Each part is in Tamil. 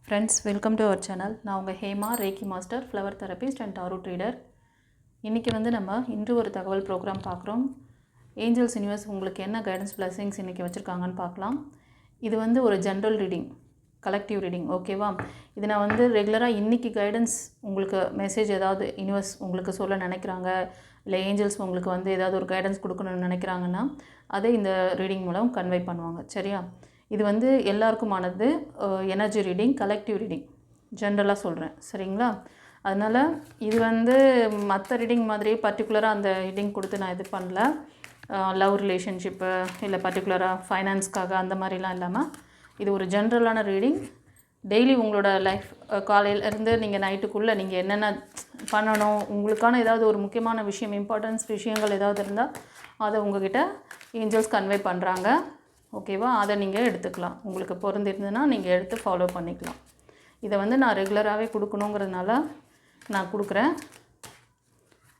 Friends, welcome to our channel. நான் உங்கள் Hema, Reiki master, flower therapist and tarot reader. இன்றைக்கி நம்ம இன்று ஒரு தகவல் ப்ரோக்ராம் பார்க்குறோம். ஏஞ்சல்ஸ் யூனிவர்ஸ் உங்களுக்கு என்ன கைடன்ஸ் பிளஸிங்ஸ் இன்றைக்கி வச்சுருக்காங்கன்னு பார்க்கலாம். இது ஒரு ஜென்ரல் ரீடிங், கலெக்டிவ் ரீடிங், ஓகேவா? இது நான் ரெகுலராக இன்றைக்கி கைடன்ஸ் உங்களுக்கு மெசேஜ் ஏதாவது யூனிவர்ஸ் உங்களுக்கு சொல்ல நினைக்கிறாங்க, இல்லை ஏஞ்சல்ஸ் உங்களுக்கு ஏதாவது ஒரு கைடன்ஸ் கொடுக்கணும்னு நினைக்கிறாங்கன்னா அதை இந்த ரீடிங் மூலம் கன்வே பண்ணுவாங்க. சரியா? இது எல்லாருக்குமானது எனர்ஜி ரீடிங், கலெக்டிவ் ரீடிங், ஜென்ரலாக சொல்கிறேன். சரிங்களா? அதனால் இது மற்ற ரீடிங் மாதிரி பர்டிகுலராக அந்த ரீடிங் கொடுத்து நான் இது பண்ணல. லவ் ரிலேஷன்ஷிப்பு இல்லை பர்டிகுலராக ஃபைனான்ஸ்க்காக அந்த மாதிரிலாம் இல்லாமல் இது ஒரு ஜென்ரலான ரீடிங். டெய்லி உங்களோட லைஃப் காலையிலேருந்து நீங்கள் நைட்டுக்குள்ளே நீங்கள் என்னென்ன பண்ணணும், உங்களுக்கான ஏதாவது ஒரு முக்கியமான விஷயம், இம்பார்ட்டன்ஸ் விஷயங்கள் ஏதாவது இருந்தால் அதை உங்கள்கிட்ட ஏஞ்சல்ஸ் கன்வே பண்ணுறாங்க. ஓகேவா? அதை நீங்கள் எடுத்துக்கலாம். உங்களுக்கு பொருந்திருந்ததுன்னா நீங்கள் எடுத்து ஃபாலோ பண்ணிக்கலாம். இதை நான் ரெகுலராகவே கொடுக்கணுங்கிறதுனால நான் கொடுக்குறேன்.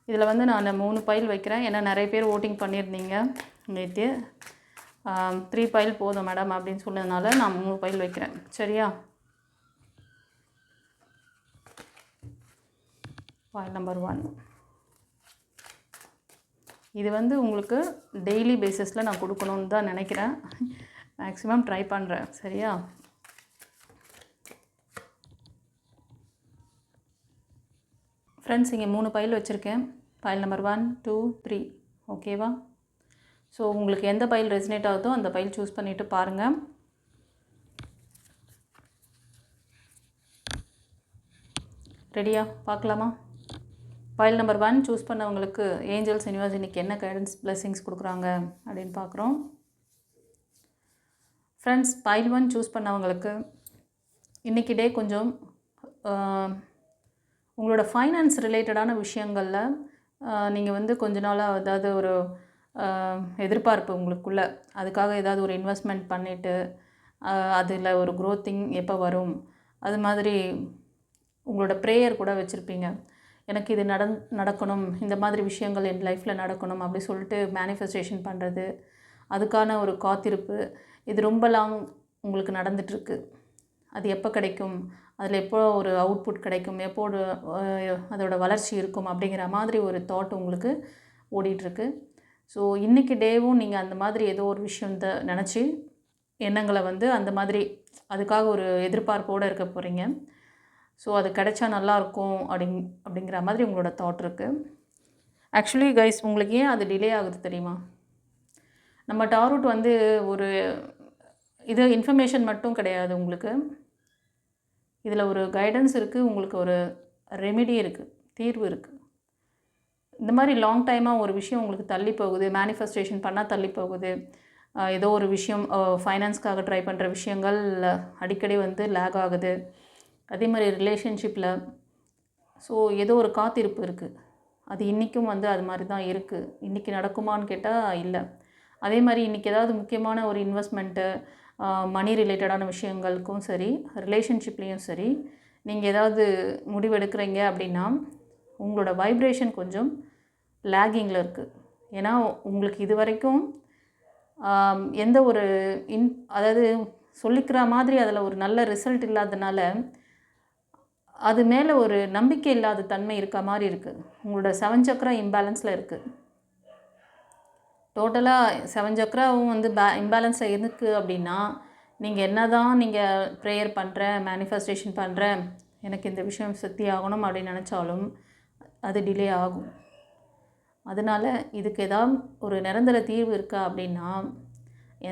இதில் நான் 3 பைல் வைக்கிறேன். ஏன்னா நிறைய பேர் ஓட்டிங் பண்ணியிருந்தீங்க நேற்று. 3 பைல் போதும் மேடம் அப்படின்னு சொன்னதுனால நான் 3 பைல் வைக்கிறேன். சரியா? File number 1. இது உங்களுக்கு டெய்லி பேஸிஸில் நான் கொடுக்கணுன்னு தான் நினைக்கிறேன். மேக்ஸிமம் ட்ரை பண்ணுறேன். சரியா? ஃப்ரெண்ட்ஸ், இங்கே 3 பைல் வச்சுருக்கேன். File number 1, 2, 3. ஓகேவா? ஸோ உங்களுக்கு எந்த பைல் ரெசினேட் ஆகுதோ அந்த பைல் சூஸ் பண்ணிவிட்டு பாருங்கள். ரெடியா? பார்க்கலாமா? பைல் நம்பர் 1 சூஸ் பண்ணவங்களுக்கு ஏஞ்சல்ஸ் யூனிவர்ஸ் இன்றைக்கி என்ன கைடன்ஸ் பிளெஸிங்ஸ் கொடுக்குறாங்க அப்படின்னு பார்க்குறோம். ஃப்ரெண்ட்ஸ், பைல் 1 சூஸ் பண்ணவங்களுக்கு இன்றைக்கி டே கொஞ்சம் உங்களோட ஃபைனான்ஸ் ரிலேட்டடான விஷயங்களில் நீங்கள் கொஞ்ச நாளாக அதாவது ஒரு எதிர்பார்ப்பு உங்களுக்குள்ளே, அதுக்காக ஏதாவது ஒரு இன்வெஸ்ட்மெண்ட் பண்ணிவிட்டு அதில் ஒரு க்ரோத்திங் எப்போ வரும், அது மாதிரி உங்களோட ப்ரேயர் கூட வச்சுருப்பீங்க. எனக்கு இது நடக்கணும், இந்த மாதிரி விஷயங்கள் என் லைஃப்பில் நடக்கணும் அப்படி சொல்லிட்டு மேனிஃபெஸ்டேஷன் பண்ணுறது, அதுக்கான ஒரு காத்திருப்பு, இது ரொம்ப லாங் உங்களுக்கு நடந்துகிட்ருக்கு. அது எப்போ கிடைக்கும், அதில் எப்போ ஒரு அவுட்புட் கிடைக்கும், எப்போ அதோட வளர்ச்சி இருக்கும் அப்படிங்கிற மாதிரி ஒரு தாட் உங்களுக்கு ஓடிட்டுருக்கு. ஸோ இன்றைக்கி டேவும் நீங்கள் அந்த மாதிரி ஏதோ ஒரு விஷயத்தை நினச்சி எண்ணங்களை அந்த மாதிரி அதுக்காக ஒரு எதிர்பார்ப்போடு இருக்க போகிறீங்க. ஸோ அது கிடைச்சா நல்லாயிருக்கும் அப்படிங்கிற மாதிரி உங்களோட தாட் இருக்குது. ஆக்சுவலி கைஸ், உங்களுக்கு ஏன் அது டிலே ஆகுது தெரியுமா? நம்ம டாரோட் ஒரு இது இன்ஃபர்மேஷன் மட்டும் கிடையாது. உங்களுக்கு இதில் ஒரு கைடன்ஸ் இருக்குது, உங்களுக்கு ஒரு ரெமிடி இருக்குது, தீர்வு இருக்குது. இந்த மாதிரி லாங் டைமாக ஒரு விஷயம் உங்களுக்கு தள்ளி போகுது, மேனிஃபெஸ்டேஷன் பண்ணால் தள்ளி போகுது, ஏதோ ஒரு விஷயம் ஃபைனான்ஸ்க்காக ட்ரை பண்ணுற விஷயங்கள் அடிக்கடி லேக் ஆகுது, அதே மாதிரி ரிலேஷன்ஷிப்பில். ஸோ ஏதோ ஒரு காத்திருப்பு இருக்குது. அது இன்றைக்கும் அது மாதிரி தான் இருக்குது. இன்றைக்கி நடக்குமான்னு கேட்டால் இல்லை. அதே மாதிரி இன்றைக்கி ஏதாவது முக்கியமான ஒரு இன்வெஸ்ட்மெண்ட்டு, மணி ரிலேட்டடான விஷயங்களுக்கும் சரி, ரிலேஷன்ஷிப்லேயும் சரி, நீங்கள் ஏதாவது முடிவெடுக்கிறீங்க அப்படின்னா உங்களோட வைப்ரேஷன் கொஞ்சம் லேகிங்கில் இருக்குது. ஏன்னா உங்களுக்கு இது வரைக்கும் எந்த ஒரு அதாவது சொல்லிக்கிற மாதிரி அதில் ஒரு நல்ல ரிசல்ட் இல்லாதனால அது மேலே ஒரு நம்பிக்கை இல்லாத தன்மை இருக்க மாதிரி இருக்குது. உங்களோட 7 சக்கரா இம்பேலன்ஸில் இருக்குது. டோட்டலாக 7 சக்கராவும் இம்பேலன்ஸில் இருக்குது அப்படின்னா நீங்கள் என்ன தான் நீங்கள் ப்ரேயர் பண்ணுறேன், மேனிஃபெஸ்டேஷன் பண்ணுறேன், எனக்கு இந்த விஷயம் சக்தி ஆகணும் அப்படின்னு நினச்சாலும் அது டிலே ஆகும். அதனால் இதுக்கு ஏதாவது ஒரு நிரந்தர தீர்வு இருக்கா அப்படின்னா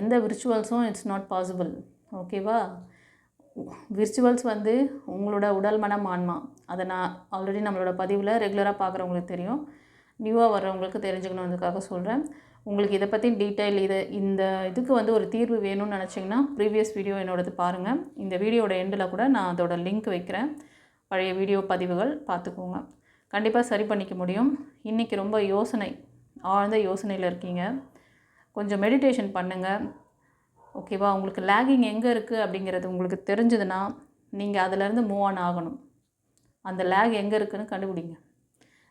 எந்த விர்ச்சுவல்ஸும் இட்ஸ் நாட் பாசிபிள். ஓகேவா? விர்ச்சுவல்ஸ் உங்களோட உடல், மனம், ஆன்மா. அதை நான் ஆல்ரெடி நம்மளோட பதிவில் ரெகுலராக பார்க்குறவங்களுக்கு தெரியும், நியூவாக வர்றவங்களுக்கு தெரிஞ்சுக்கணுன்றதுக்காக சொல்கிறேன். உங்களுக்கு இதை பற்றி டீட்டெயில் இந்த இதுக்கு ஒரு தீர்வு வேணும்னு நினச்சிங்கன்னா ப்ரீவியஸ் வீடியோ என்னோடது பாருங்கள். இந்த வீடியோட எண்டில் கூட நான் அதோட லிங்க் வைக்கிறேன். பழைய வீடியோ பதிவுகள் பார்த்துக்கோங்க. கண்டிப்பாக சரி பண்ணிக்க முடியும். இன்றைக்கி ரொம்ப ஆழ்ந்த யோசனையில் இருக்கீங்க. கொஞ்சம் மெடிடேஷன் பண்ணுங்கள். ஓகேவா? உங்களுக்கு லேகிங் எங்கே இருக்குது அப்படிங்கிறது உங்களுக்கு தெரிஞ்சதுன்னா நீங்கள் அதிலேருந்து மூவ் ஆன் ஆகணும். அந்த லேக் எங்கே இருக்குதுன்னு கண்டுபிடிங்க.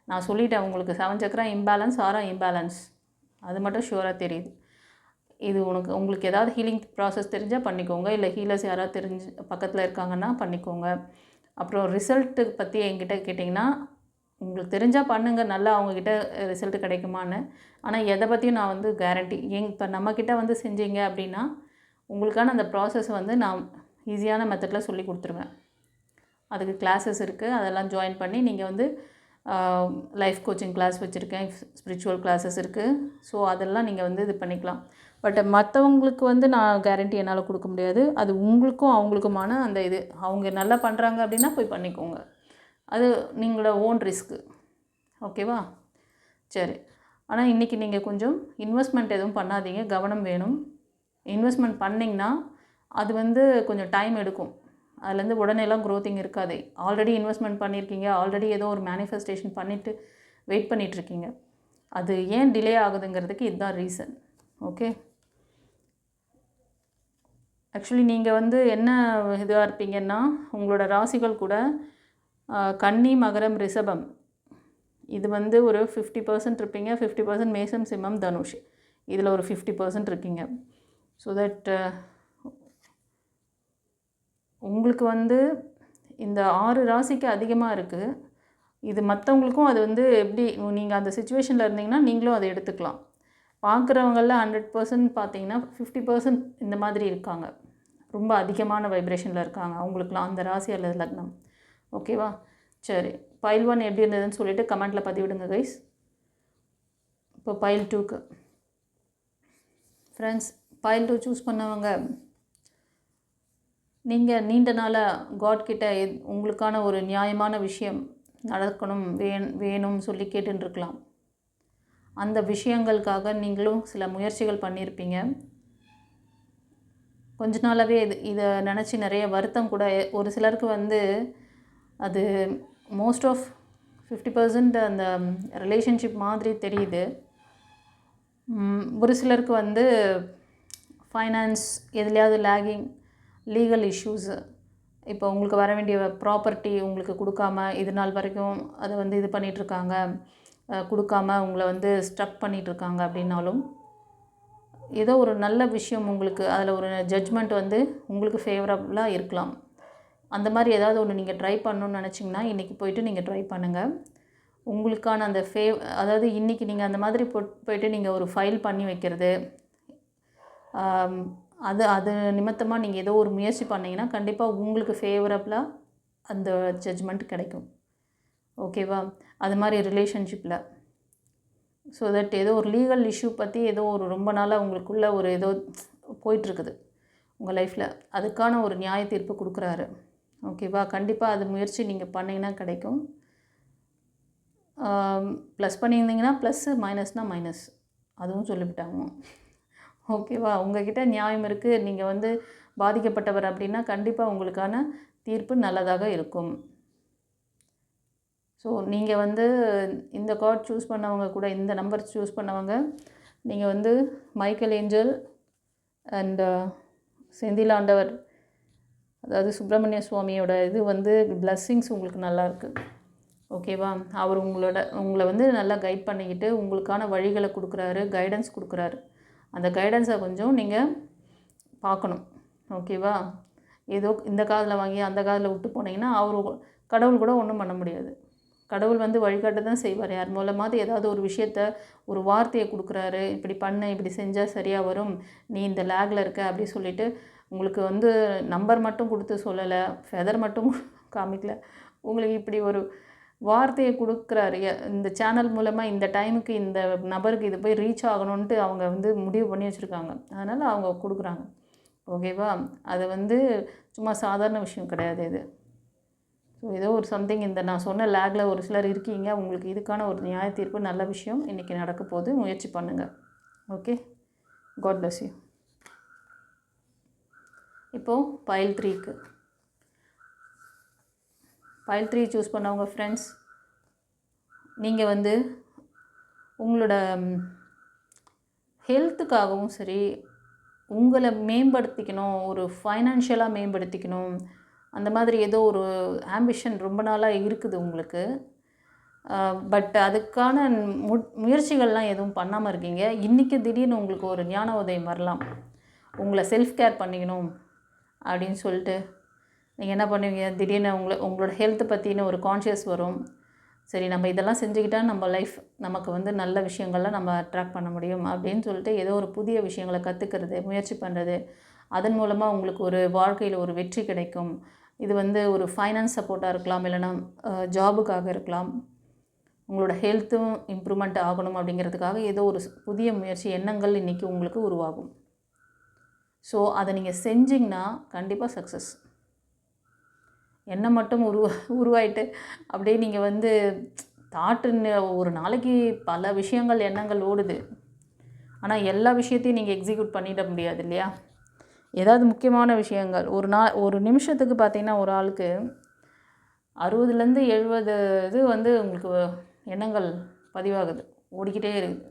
நான் சொல்லிட்டேன், உங்களுக்கு 7 சக்கரா இம்பேலன்ஸ், 6 இம்பேலன்ஸ், அது மட்டும் ஷுவராக தெரியுது. இது உங்களுக்கு ஏதாவது ஹீலிங் ப்ராசஸ் தெரிஞ்சால் பண்ணிக்கோங்க, இல்லை ஹீலர்ஸ் யாராவது பக்கத்தில் இருக்காங்கன்னா பண்ணிக்கோங்க. அப்புறம் ரிசல்ட்டு பற்றி என்கிட்ட கேட்டிங்கன்னா, உங்களுக்கு தெரிஞ்சால் பண்ணுங்கள், நல்லா அவங்கக்கிட்ட ரிசல்ட்டு கிடைக்குமான்னு. ஆனால் எதை பற்றியும் நான் வந்து கேரண்டி இப்போ நம்மக்கிட்ட வந்து செஞ்சீங்க அப்படின்னா உங்களுக்கான அந்த ப்ராசஸ் வந்து நான் ஈஸியான மெத்தடில் சொல்லி கொடுத்துருவேன். அதுக்கு கிளாஸஸ் இருக்குது, அதெல்லாம் ஜாயின் பண்ணி நீங்கள் வந்து லைஃப் கோச்சிங் கிளாஸ் வச்சுருக்கேன், ஸ்பிரிச்சுவல் கிளாஸஸ் இருக்குது. ஸோ அதெல்லாம் நீங்கள் வந்து இது பண்ணிக்கலாம். பட் மற்றவங்களுக்கு வந்து நான் கேரண்டி என்னால் கொடுக்க முடியாது. அது உங்களுக்கும் அவங்களுக்குமான அந்த இது அவங்க நல்லா பண்ணுறாங்க அப்படின்னா போய் பண்ணிக்கோங்க. அது நீங்களோட ஓன் ரிஸ்க்கு. ஓகேவா? சரி. ஆனால் இன்றைக்கி நீங்கள் கொஞ்சம் இன்வெஸ்ட்மெண்ட் எதுவும் பண்ணாதீங்க, கவனம் வேணும். இன்வெஸ்ட்மெண்ட் பண்ணிங்கன்னா அது வந்து கொஞ்சம் டைம் எடுக்கும். அதுலேருந்து உடனேலாம் க்ரோத்திங் இருக்காது. ஆல்ரெடி இன்வெஸ்ட்மெண்ட் பண்ணியிருக்கீங்க, ஆல்ரெடி ஏதோ ஒரு மேனிஃபெஸ்டேஷன் பண்ணிவிட்டு வெயிட் பண்ணிகிட்ருக்கீங்க. அது ஏன் டிலே ஆகுதுங்கிறதுக்கு இதுதான் ரீசன். ஓகே, ஆக்சுவலி நீங்கள் வந்து என்ன இதுவாக இருப்பீங்கன்னா, உங்களோட ராசிகள் கூட கன்னி, மகரம், ரிஷபம், இது வந்து ஒரு 50% இருப்பீங்க. 50% மேசம், சிம்மம், தனுஷ், இதில் ஒரு 50% இருக்கீங்க. ஸோ தட் உங்களுக்கு வந்து இந்த 6 ராசிக்கு அதிகமாக இருக்குது. இது மற்றவங்களுக்கும் அது வந்து எப்படி நீங்கள் அந்த சிச்சுவேஷனில் இருந்தீங்கன்னா நீங்களும் அதை எடுத்துக்கலாம். பார்க்குறவங்களில் 100% பார்த்தீங்கன்னா 50% இந்த மாதிரி இருக்காங்க, ரொம்ப அதிகமான வைப்ரேஷனில் இருக்காங்க அவங்களுக்குலாம் அந்த ராசி அல்லது லக்னம். ஓகேவா? சரி, பைல் 1 எப்படி இருந்ததுன்னு சொல்லிவிட்டு கமெண்ட்டில் பதிவிடுங்க கைஸ். இப்போ பைல் 2க்கு ஃப்ரெண்ட்ஸ், பைல் 2 சூஸ் பண்ணவங்க நீங்கள் நீண்ட நாளாக காட்கிட்ட உங்களுக்கான ஒரு நியாயமான விஷயம் நடக்கணும் வேணும் சொல்லி கேட்டுருக்கலாம். அந்த விஷயங்களுக்காக நீங்களும் சில முயற்சிகள் பண்ணியிருப்பீங்க. கொஞ்ச நாளாகவே இதை நினச்சி நிறைய வருத்தம் கூட. ஒரு சிலருக்கு வந்து அது மோஸ்ட் ஆஃப் 50% அந்த ரிலேஷன்ஷிப் மாதிரி தெரியுது. ஒரு சிலருக்கு வந்து ஃபைனான்ஸ் எதுலையாவது லேகிங், லீகல் இஷ்யூஸு, இப்போ உங்களுக்கு வர வேண்டிய ப்ராப்பர்ட்டி உங்களுக்கு கொடுக்காம இது நாள் வரைக்கும் அதை வந்து இது பண்ணிகிட்ருக்காங்க, கொடுக்காம உங்களை வந்து ஸ்ட்ரக் பண்ணிகிட்ருக்காங்க. அப்படின்னாலும் ஏதோ ஒரு நல்ல விஷயம் உங்களுக்கு அதில் ஒரு ஜட்ஜ்மெண்ட் வந்து உங்களுக்கு ஃபேவரபுளாக இருக்கலாம். அந்த மாதிரி ஏதாவது ஒன்று நீங்கள் ட்ரை பண்ணணுன்னு நினச்சிங்கன்னா இன்றைக்கி போய்ட்டு நீங்கள் ட்ரை பண்ணுங்கள். உங்களுக்கான அந்த அதாவது இன்றைக்கி நீங்கள் அந்த மாதிரி போய்ட்டு நீங்கள் ஒரு ஃபைல் பண்ணி வைக்கிறது, அது நிமித்தமாக நீங்கள் ஏதோ ஒரு முயற்சி பண்ணிங்கன்னா கண்டிப்பாக உங்களுக்கு ஃபேவரபுளாக அந்த ஜட்ஜ்மெண்ட் கிடைக்கும். ஓகேவா? அது மாதிரி ரிலேஷன்ஷிப்பில் ஸோ தட் ஏதோ ஒரு லீகல் இஷ்யூ பற்றி ஏதோ ஒரு ரொம்ப நாளாக உங்களுக்குள்ளே ஒரு ஏதோ போயிட்டுருக்குது உங்கள் லைஃப்பில், அதுக்கான ஒரு நியாய தீர்ப்பு கொடுக்குறாரு. ஓகேவா? கண்டிப்பாக அது முயற்சி நீங்கள் பண்ணிங்கன்னா கிடைக்கும். ப்ளஸ் பண்ணியிருந்தீங்கன்னா ப்ளஸ்ஸு, மைனஸ்னால் மைனஸ், அதுவும் சொல்லிவிட்டாங்க. ஓகேவா? உங்கள்கிட்ட நியாயம் இருக்குது, நீங்கள் வந்து பாதிக்கப்பட்டவர் அப்படின்னா கண்டிப்பாக உங்களுக்கான தீர்ப்பு நல்லதாக இருக்கும். ஸோ நீங்கள் வந்து இந்த கார்ட் சூஸ் பண்ணவங்க கூட, இந்த நம்பர் சூஸ் பண்ணவங்க, நீங்கள் வந்து மைக்கேல் ஏஞ்சல் அண்ட் செந்திலாண்டவர், அதாவது சுப்பிரமணிய சுவாமியோட இது வந்து பிளஸ்ஸிங்ஸ் உங்களுக்கு நல்லாயிருக்கு. ஓகேவா? அவர் உங்களை வந்து நல்லா கைட் பண்ணிக்கிட்டு உங்களுக்கான வழிகளை கொடுக்குறாரு, கைடன்ஸ் கொடுக்குறாரு. அந்த கைடன்ஸை கொஞ்சம் நீங்கள் பார்க்கணும். ஓகேவா? ஏதோ இந்த காதில் வாங்கி அந்த காதில் விட்டு போனீங்கன்னா கடவுள் கூட ஒன்றும் பண்ண முடியாது. கடவுள் வந்து வழிகாட்ட தான் செய்வார். யார் மூலமாவது ஏதாவது ஒரு விஷயத்த, ஒரு வார்த்தையை கொடுக்குறாரு, இப்படி பண்ண, இப்படி செஞ்சால் சரியாக வரும், நீ இந்த லேகில் இருக்க அப்படி சொல்லிவிட்டு உங்களுக்கு வந்து நம்பர் மட்டும் கொடுத்து சொல்லலை, ஃபெதர் மட்டும் காமிக்கல, உங்களுக்கு இப்படி ஒரு வார்த்தையை கொடுக்குறாரு. இந்த சேனல் மூலமாக இந்த டைமுக்கு இந்த நபருக்கு இது போய் ரீச் ஆகணுன்ட்டு அவங்க வந்து முடிவு பண்ணி வச்சுருக்காங்க. அதனால் அவங்க கொடுக்குறாங்க. ஓகேவா? அது வந்து சும்மா சாதாரண விஷயம் கிடையாது இது. ஸோ ஏதோ ஒரு சம்திங் இந்த நான் சொன்ன லேகில் ஒரு சிலர் இருக்கீங்க, உங்களுக்கு இதுக்கான ஒரு நியாய தீர்ப்பு நல்ல விஷயம் இன்றைக்கி நடக்க போகுது. முயற்சி பண்ணுங்கள். Okay, God bless you. இப்போது பைல் 3க்கு பைல் 3 சூஸ் பண்ணவங்க ஃப்ரெண்ட்ஸ், நீங்கள் வந்து உங்களோட ஹெல்த்துக்காகவும் சரி, உங்களை மேம்படுத்திக்கணும், ஒரு ஃபைனான்ஷியலாக மேம்படுத்திக்கணும், அந்த மாதிரி ஏதோ ஒரு ஆம்பிஷன் ரொம்ப நாளாக இருக்குது உங்களுக்கு. பட் அதுக்கான முயற்சிகள்லாம் எதுவும் பண்ணாமல் இருக்கீங்க. இன்றைக்கி திடீர்னு உங்களுக்கு ஒரு ஞான உதயம் வரலாம். உங்களை செல்ஃப் கேர் பண்ணிக்கணும் அப்படின்னு சொல்லிட்டு நீங்கள் என்ன பண்ணுவீங்க, திடீர்னு உங்களோட ஹெல்த்தை பற்றின ஒரு கான்ஷியஸ் வரும். சரி, நம்ம இதெல்லாம் செஞ்சுக்கிட்டால் நம்ம லைஃப் நமக்கு வந்து நல்ல விஷயங்கள்லாம் நம்ம அட்ராக்ட் பண்ண முடியும் அப்படின்னு சொல்லிட்டு ஏதோ ஒரு புதிய விஷயங்களை கற்றுக்கிறது, முயற்சி பண்ணுறது, அதன் மூலமாக உங்களுக்கு ஒரு வாழ்க்கையில் ஒரு வெற்றி கிடைக்கும். இது வந்து ஒரு ஃபைனான்ஸ் சப்போர்ட்டாக இருக்கலாம், இல்லைனா ஜாபுக்காக இருக்கலாம். உங்களோட ஹெல்த்தும் இம்ப்ரூவ்மெண்ட் ஆகணும் அப்படிங்கிறதுக்காக ஏதோ ஒரு புதிய முயற்சி எண்ணங்கள் இன்றைக்கி உங்களுக்கு உருவாகும். ஸோ அதை நீங்கள் செஞ்சிங்கன்னா கண்டிப்பாக சக்ஸஸ். எண்ணம் மட்டும் உருவாயிட்டு அப்படியே நீங்கள் வந்து தாட்டுன்னு ஒரு நாளைக்கு பல விஷயங்கள் எண்ணங்கள் ஓடுது. ஆனால் எல்லா விஷயத்தையும் நீங்கள் எக்ஸிக்யூட் பண்ணிட முடியாது இல்லையா? ஏதாவது முக்கியமான விஷயங்கள் ஒரு நிமிஷத்துக்கு பார்த்திங்கன்னா ஒரு ஆளுக்கு 60லேருந்து 70 இது வந்து உங்களுக்கு எண்ணங்கள் பதிவாகுது, ஓடிக்கிட்டே இருக்குது.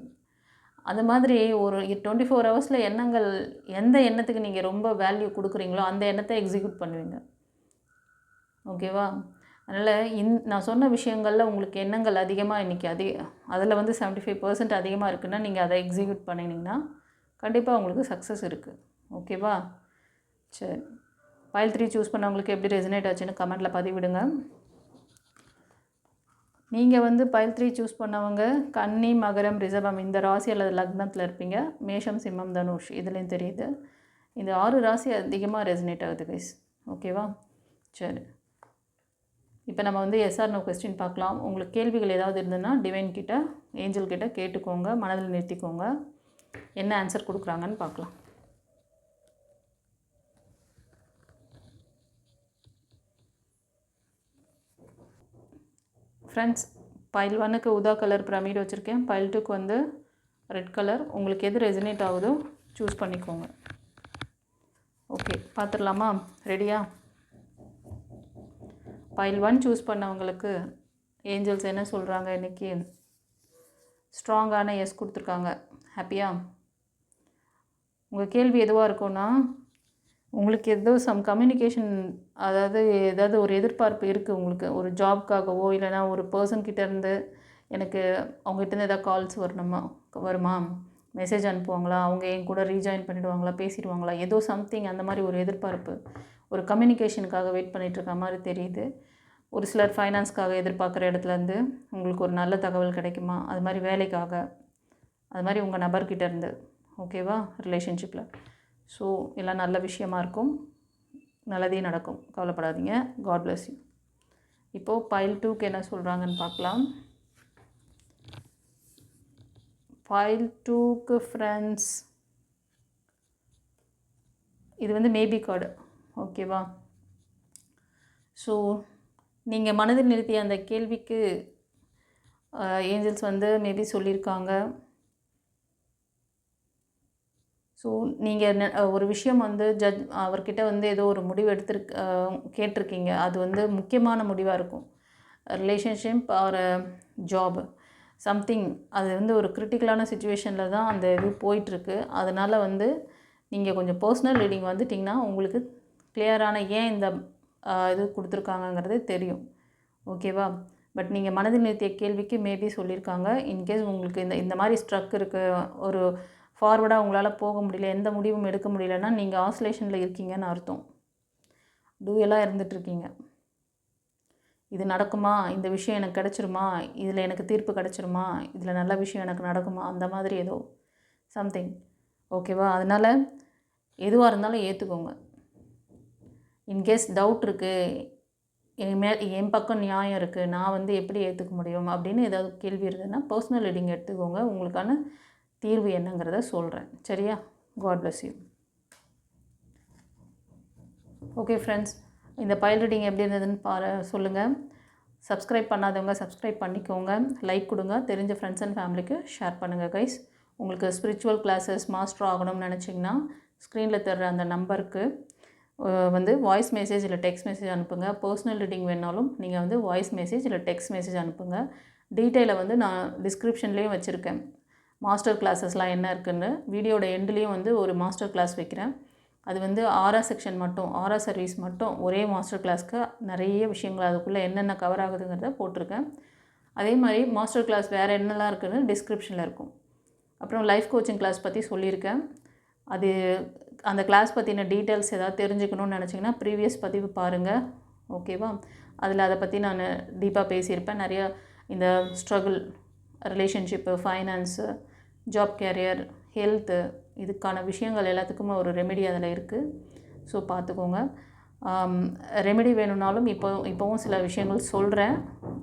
அது மாதிரி ஒரு 24 ஹவர்ஸில் எண்ணங்கள், எந்த எண்ணத்துக்கு நீங்கள் ரொம்ப வேல்யூ கொடுக்குறீங்களோ அந்த எண்ணத்தை எக்ஸிக்யூட் பண்ணுவீங்க. ஓகேவா? அதனால் நான் சொன்ன விஷயங்களில் உங்களுக்கு எண்ணங்கள் அதிகமாக இன்றைக்கி அதில் வந்து 75% அதிகமாக இருக்குன்னா நீங்கள் அதை எக்ஸிக்யூட் பண்ணினீங்கன்னா கண்டிப்பாக உங்களுக்கு சக்ஸஸ் இருக்குது. ஓகேவா? சரி, பைல் 3 சூஸ் பண்ணவங்களுக்கு எப்படி ரெசனேட் ஆச்சுன்னு கமெண்ட்டில் பதிவிடுங்க. நீங்கள் வந்து பைல் 3 சூஸ் பண்ணவங்க கன்னி, மகரம், ரிஷபம் இந்த ராசி அல்லது லக்னத்தில் இருப்பீங்க. மேஷம், சிம்மம், தனுஷ் இதுலேயும் தெரியுது. இந்த 6 ராசி அதிகமாக ரெசனேட் ஆகுது கைஸ். ஓகேவா? சரி, இப்போ நம்ம வந்து எஸ்ஆர் நோ கொஸ்டின் பார்க்கலாம். உங்களுக்கு கேள்விகள் ஏதாவது இருந்ததுன்னா டிவைன் கிட்ட, ஏஞ்சல் கிட்ட கேட்டுக்கோங்க, மனதில் நிறுத்திக்கோங்க. என்ன ஆன்சர் கொடுக்குறாங்கன்னு பார்க்கலாம். ஃப்ரெண்ட்ஸ், பைல் 1க்கு ஊதா கலர் பிரமிட் வச்சுருக்கேன். பைல் 2க்கு வந்து ரெட் கலர். உங்களுக்கு எது ரெசனேட் ஆகுதோ சூஸ் பண்ணிக்கோங்க. ஓகே, பார்த்துடலாமா? ரெடியா? பைல் 1 சூஸ் பண்ணவங்களுக்கு ஏஞ்சல்ஸ் என்ன சொல்கிறாங்க இன்றைக்கி? ஸ்ட்ராங்கான எஸ் கொடுத்துருக்காங்க. ஹாப்பியா? உங்கள் கேள்வி எதுவாக இருக்கும்னா, உங்களுக்கு ஏதோ கம்யூனிகேஷன், அதாவது ஏதாவது ஒரு எதிர்பார்ப்பு இருக்குது உங்களுக்கு, ஒரு ஜாப்க்காகவோ இல்லைனா ஒரு பர்சன்கிட்டேருந்து எனக்கு அவங்ககிட்டருந்து ஏதாவது கால்ஸ் வருமா, மெசேஜ் அனுப்புவாங்களா, அவங்க என் கூட ரீஜாயின் பண்ணிவிடுவாங்களா, பேசிடுவாங்களா, ஏதோ சம்திங் அந்த மாதிரி ஒரு எதிர்பார்ப்பு, ஒரு கம்யூனிகேஷனுக்காக வெயிட் பண்ணிகிட்ருக்க மாதிரி தெரியுது. ஒரு சிலர் ஃபைனான்ஸ்க்காக எதிர்பார்க்குற இடத்துலேருந்து உங்களுக்கு ஒரு நல்ல தகவல் கிடைக்குமா, அது மாதிரி வேலைக்காக, அது மாதிரி உங்கள் நபர்கிட்டேருந்து. ஓகேவா? ரிலேஷன்ஷிப்பில். ஸோ எல்லாம் நல்ல விஷயமா இருக்கும், நல்லதே நடக்கும், கவலைப்படாதீங்க. God bless you. இப்போது பைல் 2க்கு என்ன சொல்கிறாங்கன்னு பார்க்கலாம். பைல் 2க்கு ஃப்ரெண்ட்ஸ் இது வந்து மேபி கார்டு. ஓகேவா? ஸோ நீங்கள் மனதில் நிறுத்திய அந்த கேள்விக்கு ஏஞ்சல்ஸ் வந்து மேபி சொல்லியிருக்காங்க. ஸோ நீங்கள் ஒரு விஷயம் வந்து அவர்கிட்ட வந்து ஏதோ ஒரு முடிவு கேட்டிருக்கீங்க. அது வந்து முக்கியமான முடிவாக இருக்கும். ரிலேஷன்ஷிப் ஆர் ஜாப் சம்திங், அது வந்து ஒரு கிரிட்டிக்கலான சுச்சுவேஷனில் தான் அந்த இது போயிட்டுருக்கு. அதனால் வந்து நீங்கள் கொஞ்சம் பர்சனல் ரீடிங் வந்துட்டிங்கன்னா உங்களுக்கு கிளியரான ஏன் இந்த இது கொடுத்துருக்காங்கங்கிறது தெரியும். ஓகேவா? பட் நீங்கள் மனதில் நிறுத்திய கேள்விக்கு மேபி சொல்லியிருக்காங்க. இன்கேஸ் உங்களுக்கு இந்த மாதிரி ஸ்ட்ரக் இருக்குது, ஒரு ஃபார்வர்டாக உங்களால் போக முடியல, எந்த முடிவும் எடுக்க முடியலன்னா நீங்கள் ஆசோலேஷனில் இருக்கீங்கன்னு அர்த்தம். டூயலாக இருந்துகிட்ருக்கீங்க. இது நடக்குமா, இந்த விஷயம் எனக்கு கிடச்சிருமா, இதில் எனக்கு தீர்ப்பு கிடச்சிருமா, இதில் நல்ல விஷயம் எனக்கு நடக்குமா, அந்த மாதிரி ஏதோ சம்திங். ஓகேவா? அதனால் எதுவாக இருந்தாலும் ஏற்றுக்கோங்க. இன்கேஸ் டவுட் இருக்குது, என் பக்கம் நியாயம் இருக்குது, நான் வந்து எப்படி ஏற்றுக்க முடியும் அப்படின்னு ஏதாவது கேள்வி இருக்குதுன்னா பர்சனல் ரீடிங் எடுத்துக்கோங்க. உங்களுக்கான தீர்வு என்னங்கிறத சொல்கிறேன். சரியா? God bless you. Okay friends, இந்த பைல் ரீடிங் எப்படி இருந்ததுன்னு சொல்லுங்கள். சப்ஸ்கிரைப் பண்ணாதவங்க சப்ஸ்கிரைப் பண்ணிக்கோங்க, லைக் கொடுங்க, தெரிஞ்ச ஃப்ரெண்ட்ஸ் அண்ட் ஃபேமிலிக்கு ஷேர் பண்ணுங்கள் கைஸ். உங்களுக்கு ஸ்பிரிச்சுவல் கிளாஸஸ் மாஸ்டர் ஆகணும்னு நினச்சிங்கன்னா ஸ்க்ரீனில் தர்ற அந்த நம்பருக்கு வந்து வாய்ஸ் மெசேஜ் இல்லை டெக்ஸ்ட் மெசேஜ் அனுப்புங்க. பர்சனல் ரீடிங் வேணாலும் நீங்கள் வந்து வாய்ஸ் மெசேஜ் இல்லை டெக்ஸ்ட் மெசேஜ் அனுப்புங்க. டீட்டெயிலை வந்து நான் டிஸ்கிரிப்ஷன்லேயும் வச்சுருக்கேன். மாஸ்டர் கிளாஸஸ்லாம் என்ன இருக்குதுன்னு வீடியோட எண்ட்லேயும் வந்து ஒரு மாஸ்டர் கிளாஸ் வைக்கிறேன். அது வந்து ஆரா செக்ஷன் மட்டும், ஆரா சர்வீஸ் மட்டும், ஒரே மாஸ்டர் கிளாஸ்க்கு நிறைய விஷயங்கள் அதுக்குள்ளே என்னென்ன கவர் ஆகுதுங்கிறத போட்டிருக்கேன். அதே மாதிரி மாஸ்டர் கிளாஸ் வேறு என்னெல்லாம் இருக்குதுன்னு டிஸ்கிரிப்ஷனில் இருக்கும். அப்புறம் லைஃப் கோச்சிங் கிளாஸ் பற்றி சொல்லியிருக்கேன். அது அந்த கிளாஸ் பற்றின டீட்டெயில்ஸ் ஏதாவது தெரிஞ்சுக்கணுன்னு நினச்சிங்கன்னா ப்ரீவியஸ் பதிவு பாருங்கள். ஓகேவா? அதில் அதை பற்றி நான் டீப்பாக பேசியிருப்பேன். நிறையா இந்த struggle, relationship, finance, job career, health, இதுக்கான விஷயங்கள் எல்லாத்துக்குமே ஒரு ரெமெடி அதில் இருக்குது. ஸோ பார்த்துக்கோங்க. ரெமெடி வேணும்னாலும் இப்போவும் சில விஷயங்கள் சொல்கிறேன்.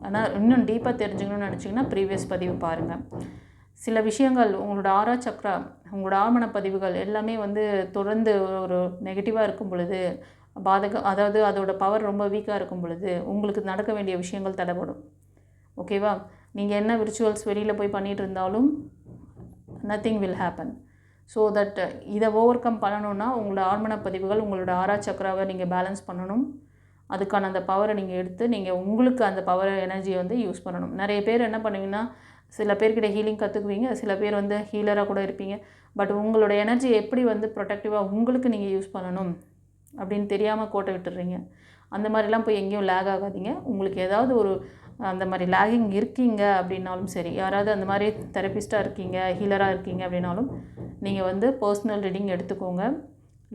ஆனால் இன்னும் டீப்பாக தெரிஞ்சுக்கணும்னு நினச்சிங்கன்னா ப்ரீவியஸ் பதிவு பாருங்கள். சில விஷயங்கள் உங்களோட ஆறா சக்ரா, உங்களோட ஆழ்மன பதிவுகள் எல்லாமே வந்து தொடர்ந்து ஒரு நெகட்டிவாக இருக்கும் பொழுது, அதாவது அதோட பவர் ரொம்ப வீக்காக இருக்கும் பொழுது உங்களுக்கு நடக்க வேண்டிய விஷயங்கள் தடைப்படும். ஓகேவா? நீங்கள் என்ன விர்ச்சுவல்ஸ் வெளியில் போய் பண்ணிகிட்டு இருந்தாலும் nothing will happen. So that இதை ஓவர் கம் பண்ணணுன்னா உங்களோட ஆழ்மன பதிவுகள், உங்களோட ஆறா சக்ராவை நீங்கள் பேலன்ஸ் பண்ணணும். அதுக்கான அந்த பவரை நீங்கள் எடுத்து நீங்கள் உங்களுக்கு அந்த பவர் எனர்ஜியை வந்து யூஸ் பண்ணணும். நிறைய பேர் என்ன பண்ணுவீங்கன்னா, சில பேர்கிட்ட ஹீலிங் கற்றுக்குவீங்க, சில பேர் வந்து ஹீலராக கூட இருப்பீங்க. பட் உங்களோட எனர்ஜி எப்படி வந்து ப்ரொடக்டிவாக உங்களுக்கு நீங்கள் யூஸ் பண்ணணும் அப்படின்னு தெரியாமல் கோட்டை விட்டுடுறீங்க. அந்த மாதிரிலாம் போய் எங்கேயும் லேக் ஆகாதீங்க. உங்களுக்கு ஏதாவது ஒரு அந்த மாதிரி லேகிங் இருக்கீங்க அப்படின்னாலும் சரி, யாராவது அந்த மாதிரி தெரபிஸ்ட்டாக இருக்கீங்க, ஹீலராக இருக்கீங்க அப்படின்னாலும் நீங்கள் வந்து பர்சனல் ரீடிங் எடுத்துக்கோங்க.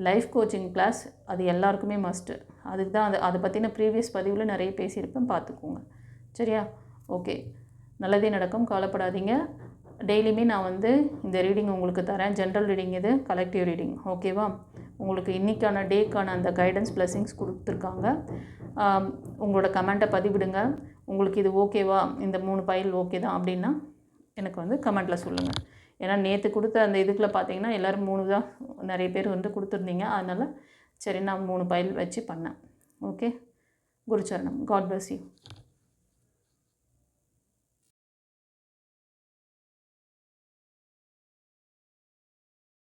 லைஃப் கோச்சிங் கிளாஸ் அது எல்லாருக்குமே மஸ்ட்டு. அதுக்கு தான் அதை பற்றின ப்ரீவியஸ் பதிவில் நிறைய பேசியிருப்பேன், பார்த்துக்கோங்க. சரியா? ஓகே, நல்லதே நடக்கும், கவலைப்படாதீங்க. டெய்லியுமே நான் வந்து இந்த ரீடிங் உங்களுக்கு தரேன். ஜென்ரல் ரீடிங் இது, கலெக்டிவ் ரீடிங். ஓகேவா? உங்களுக்கு இன்றைக்கான டேக்கான அந்த கைடன்ஸ் பிளெஸிங்ஸ் கொடுத்துருக்காங்க. உங்களோட கமெண்ட்டை பதிவிடுங்க. உங்களுக்கு இது ஓகேவா, இந்த 3 பைல் ஓகே தான் அப்படின்னா எனக்கு வந்து கமெண்ட்டில் சொல்லுங்கள். ஏன்னா நேற்று கொடுத்த அந்த இதுக்குள்ளே பார்த்தீங்கன்னா எல்லோரும் 3 தான் நிறைய பேர் வந்து கொடுத்துருந்தீங்க. அதனால் சரி நான் 3 பைல் வச்சு பண்ணேன். ஓகே, குருச்சரணம். God bless you.